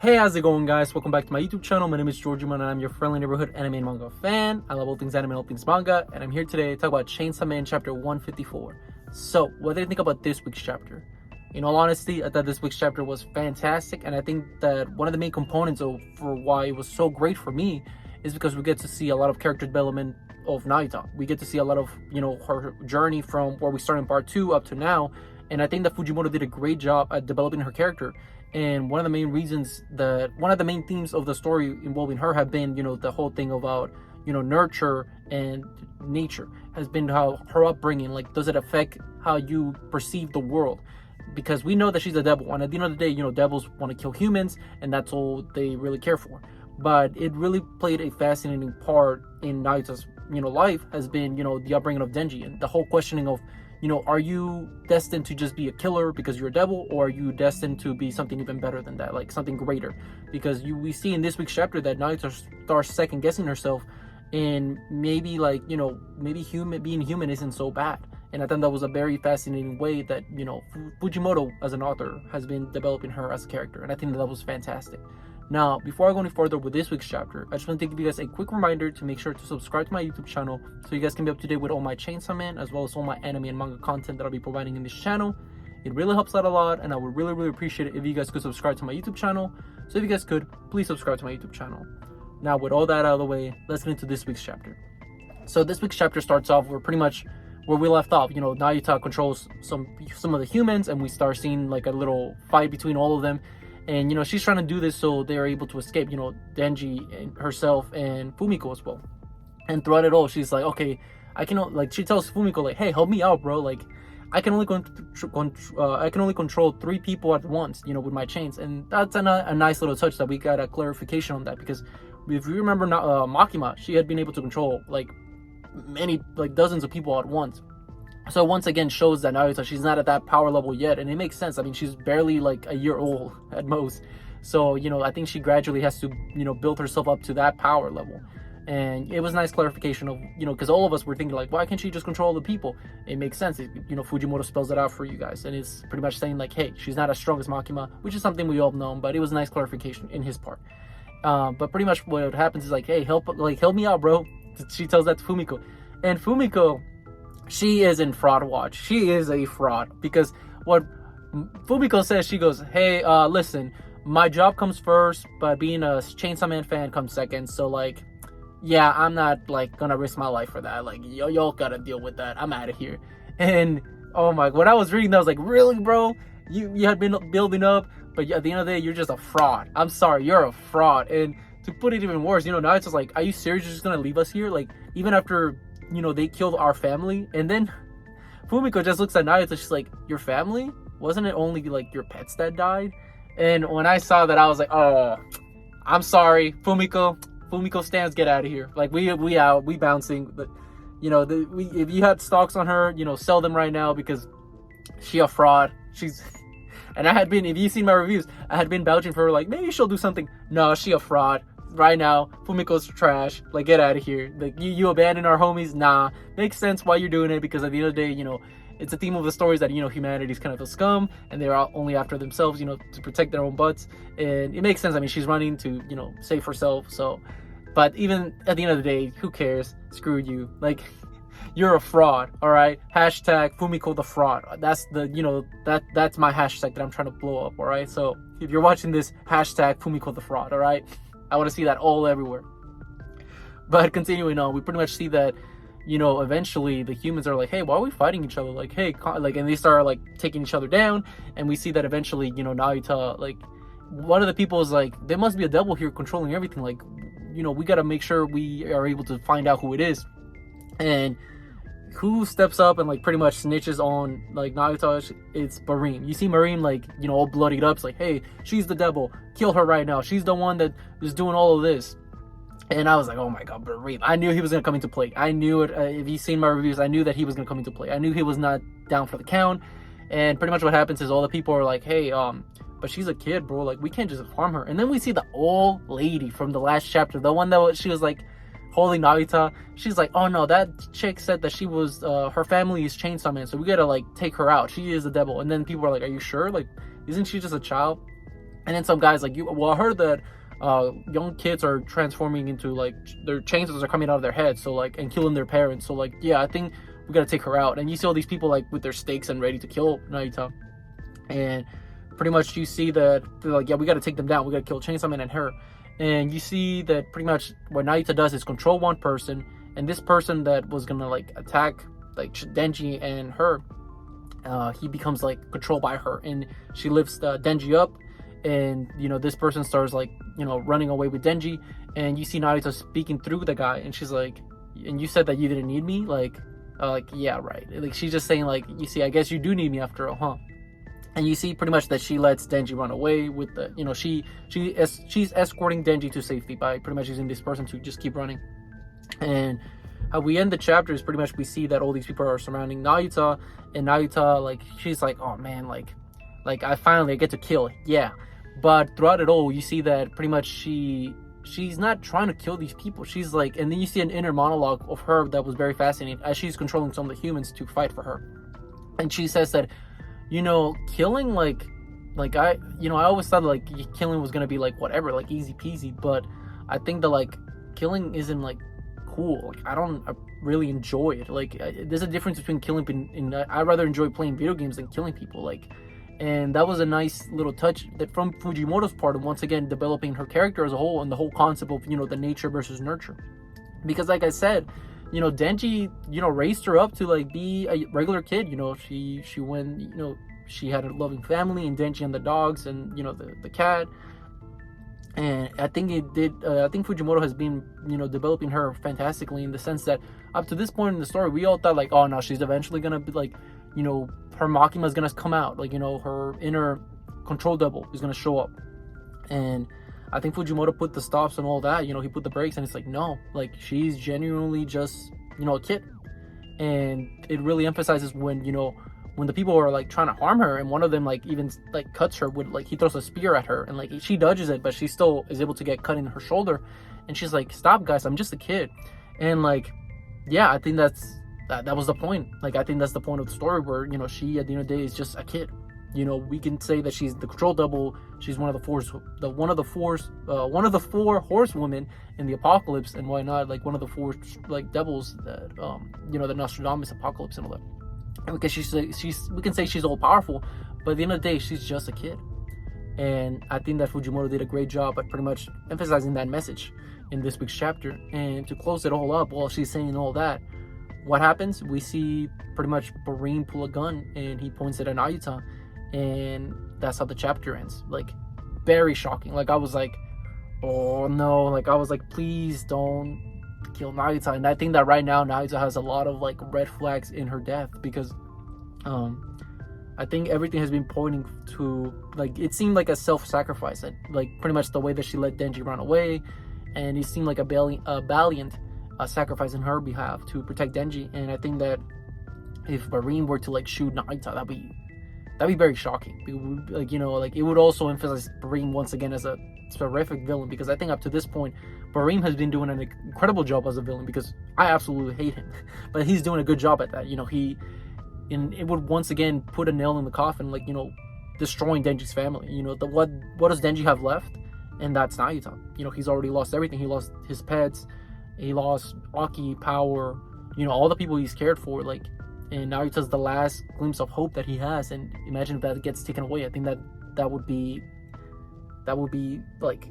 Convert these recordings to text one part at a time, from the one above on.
Hey, how's it going, guys? Welcome back to my YouTube channel. My name is Georgiman and I'm your friendly neighborhood anime and manga fan. I love all things anime and all things manga, and I'm here today to talk about Chainsaw Man chapter 154. So, what do you think about this week's chapter? In all honesty, I thought this week's chapter was fantastic, and I think that one of the main components for why it was so great for me is because we get to see a lot of character development of Nayuta. We get to see a lot of, her journey from where we started in part 2 up to now, and I think that Fujimoto did a great job at developing her character. And one of the main themes of the story involving her have been, the whole thing about, nurture and nature has been how her upbringing, like, does it affect how you perceive the world? Because we know that she's a devil, and at the end of the day, devils want to kill humans, and that's all they really care for. But it really played a fascinating part in Nayuta's, life has been, the upbringing of Denji and the whole questioning of, are you destined to just be a killer because you're a devil, or are you destined to be something even better than that, like something greater? Because we see in this week's chapter that Nayuta starts second guessing herself, and maybe being human isn't so bad. And I think that was a very fascinating way that Fujimoto as an author has been developing her as a character, and I think that was fantastic. Now, before I go any further with this week's chapter, I just want to give you guys a quick reminder to make sure to subscribe to my YouTube channel so you guys can be up to date with all my Chainsaw Man as well as all my anime and manga content that I'll be providing in this channel. It really helps out a lot, and I would really, really appreciate it if you guys could subscribe to my YouTube channel. So if you guys could, please subscribe to my YouTube channel. Now, with all that out of the way, let's get into this week's chapter. So this week's chapter starts off where pretty much where we left off. Nayuta controls some of the humans, and we start seeing like a little fight between all of them. And, she's trying to do this so they're able to escape, Denji and herself and Fumiko as well. And throughout it all, she's like, okay, she tells Fumiko, like, hey, help me out, bro. Like, I can only control 3 people at once, with my chains. And that's a nice little touch that we got a clarification on that. Because if you remember Makima, she had been able to control, dozens of people at once. So once again shows that Nayuta, she's not at that power level yet, and it makes sense. I mean, she's barely like a year old at most. So, I think she gradually has to, build herself up to that power level. And it was a nice clarification of, because all of us were thinking like, why can't she just control the people? It makes sense. Fujimoto spells it out for you guys, and it's pretty much saying like, hey, she's not as strong as Makima, which is something we all know, but it was a nice clarification in his part. But pretty much what happens is like, hey, help me out, bro. She tells that to Fumiko, and Fumiko, she is in fraud watch. She is a fraud, because what Fumiko says, she goes, hey, listen, my job comes first, but being a Chainsaw Man fan comes second. So like, yeah, I'm not like gonna risk my life for that. Like, y'all gotta deal with that. I'm out of here. And oh my, when I was reading that, I was like, really, bro? You had been building up, but at the end of the day, you're just a fraud. I'm sorry, you're a fraud. And to put it even worse, now it's just like, are you serious? You're just gonna leave us here? Like, even after they killed our family? And then Fumiko just looks at Nayuta, she's like, your family? Wasn't it only like your pets that died? And when I saw that, I was like, oh, I'm sorry, Fumiko stands, get out of here. Like, we out, we bouncing. But if you had stocks on her, sell them right now, because she a fraud. She's and if you've seen my reviews, I had been vouching for her, like, maybe she'll do something. No, she a fraud. Right now, Fumiko's trash. Like, get out of here. Like, you abandon our homies? Nah. Makes sense why you're doing it, because at the end of the day, it's a theme of the stories that, humanity's kind of a scum, and they're only after themselves, to protect their own butts. And it makes sense. I mean, she's running to, save herself. So, but even at the end of the day, who cares? Screw you. Like, you're a fraud, all right? Hashtag Fumiko the fraud. That's that's my hashtag that I'm trying to blow up, all right? So if you're watching this, hashtag Fumiko the fraud, all right? I want to see that all everywhere. But continuing on, we pretty much see that, eventually the humans are like, hey, why are we fighting each other? Like, hey, and they start like taking each other down. And we see that eventually, Nayuta, like, one of the people is like, there must be a devil here controlling everything. Like, we got to make sure we are able to find out who it is. And who steps up and like pretty much snitches on like Nayuta? It's Barem. You see Barem like, all bloodied up. It's like, hey, she's the devil. Kill her right now. She's the one that is doing all of this. And I was like, oh my god, Barem. I knew he was going to come into play. I knew it. If you've seen my reviews, I knew that he was going to come into play. I knew he was not down for the count. And pretty much what happens is all the people are like, hey, but she's a kid, bro. Like, we can't just harm her. And then we see the old lady from the last chapter. The one that she was like holding Nayuta. She's like, oh no, that chick said that she was her family is Chainsaw Man, so we gotta like take her out. She is the devil. And then people are like, are you sure? Like, isn't she just a child? And then some guys like, you, well, I heard that young kids are transforming into like their chainsaws are coming out of their heads, so like, and killing their parents. So like, yeah, I think we gotta take her out. And you see all these people like with their stakes and ready to kill Nayuta. And pretty much you see that they're like, yeah, we gotta take them down. We gotta kill Chainsaw Man and her. And you see that pretty much what Nayuta does is control one person, and this person that was gonna like attack like Denji and her, he becomes like controlled by her, and she lifts Denji up. And you know, this person starts like, you know, running away with Denji, and you see Nayuta speaking through the guy, and she's like, and you said that you didn't need me, like yeah, right. Like she's just saying like, you see, I guess you do need me after all, huh? And you see pretty much that she lets Denji run away with the, you know, she's escorting Denji to safety by pretty much using this person to just keep running. And how we end the chapter is pretty much we see that all these people are surrounding Nayuta, and Nayuta, like, she's like, oh man, like I finally get to kill, yeah. But throughout it all, you see that pretty much she's not trying to kill these people. She's like, and then you see an inner monologue of her that was very fascinating as she's controlling some of the humans to fight for her. And she says that, you know, killing, like I always thought like killing was gonna be like whatever, like easy peasy, but I think that like killing isn't like cool. Like I really enjoy it. Like there's a difference between killing and I'd rather enjoy playing video games than killing people. Like, and that was a nice little touch that from Fujimoto's part of once again developing her character as a whole, and the whole concept of, you know, the nature versus nurture. Because like I said, you know, Denji, you know, raised her up to like be a regular kid. You know, she went, you know, she had a loving family, and Denji and the dogs, and you know, the cat. And I think I think Fujimoto has been, you know, developing her fantastically, in the sense that up to this point in the story, we all thought like, oh no, she's eventually gonna be like, you know, her Makima is gonna come out, like, you know, her inner control double is gonna show up. And I think Fujimoto put the stops and all that, you know, he put the brakes, and it's like, no, like she's genuinely just, you know, a kid. And it really emphasizes when, you know, when the people are like trying to harm her, and one of them like even like cuts her with, like, he throws a spear at her, and like she dodges it, but she still is able to get cut in her shoulder, and she's like, stop guys, I'm just a kid. And like, yeah, I think that was the point. Like I think that's the point of the story, where, you know, she at the end of the day is just a kid. You know, we can say that she's the control double, she's one of the four horsewomen in the apocalypse, and why not like one of the four like devils that you know, the Nostradamus apocalypse and all that. And because we can say she's all powerful, but at the end of the day, she's just a kid. And I think that Fujimoto did a great job at pretty much emphasizing that message in this week's chapter. And to close it all up, while she's saying all that, what happens? We see pretty much Barem pull a gun, and he points it at Nayuta, and that's how the chapter ends. Like, very shocking. Like I was like, oh no, like I was like, please don't kill Nayuta. And I think that right now Nayuta has a lot of like red flags in her death, because I think everything has been pointing to, like, it seemed like a self-sacrifice, that like pretty much the way that she let Denji run away, and it seemed like a valiant sacrifice in her behalf to protect Denji. And I think that if Barem were to like shoot Nayuta, that'd be very shocking. Like, you know, like it would also emphasize Barem once again as a terrific villain, because I think up to this point Barem has been doing an incredible job as a villain, because I absolutely hate him, but he's doing a good job at that. You know, it would once again put a nail in the coffin, like, you know, destroying Denji's family. You know, what does Denji have left? And that's Nayuta. You know, he's already lost everything. He lost his pets, he lost Aki, power, you know, all the people he's cared for, like, and Nayuta's the last glimpse of hope that he has. And imagine if that gets taken away. I think that would be like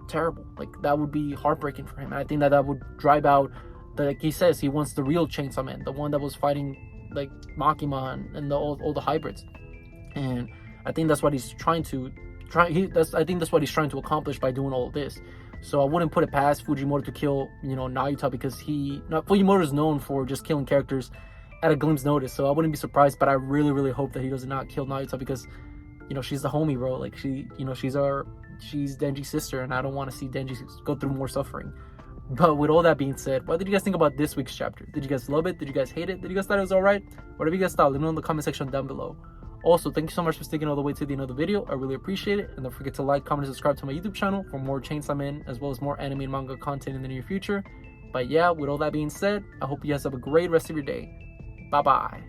terrible. Like that would be heartbreaking for him. And I think that would drive out like he says, he wants the real Chainsaw Man, the one that was fighting like Makima and all the hybrids. And I think that's what he's trying to accomplish by doing all of this. So I wouldn't put it past Fujimoto to kill, you know, Nayuta, because Fujimoto is known for just killing characters at a glimpse notice. So I wouldn't be surprised, but I really, really hope that he does not kill Nayuta, because, you know, she's the homie, bro. Like she's Denji's sister, and I don't want to see Denji go through more suffering. But with all that being said, what did you guys think about this week's chapter? Did you guys love it? Did you guys hate it? Did you guys thought it was alright? Whatever you guys thought, let me know in the comment section down below. Also, thank you so much for sticking all the way to the end of the video. I really appreciate it. And don't forget to like, comment, and subscribe to my YouTube channel for more Chainsaw Man, as well as more anime and manga content in the near future. But yeah, with all that being said, I hope you guys have a great rest of your day. Bye-bye.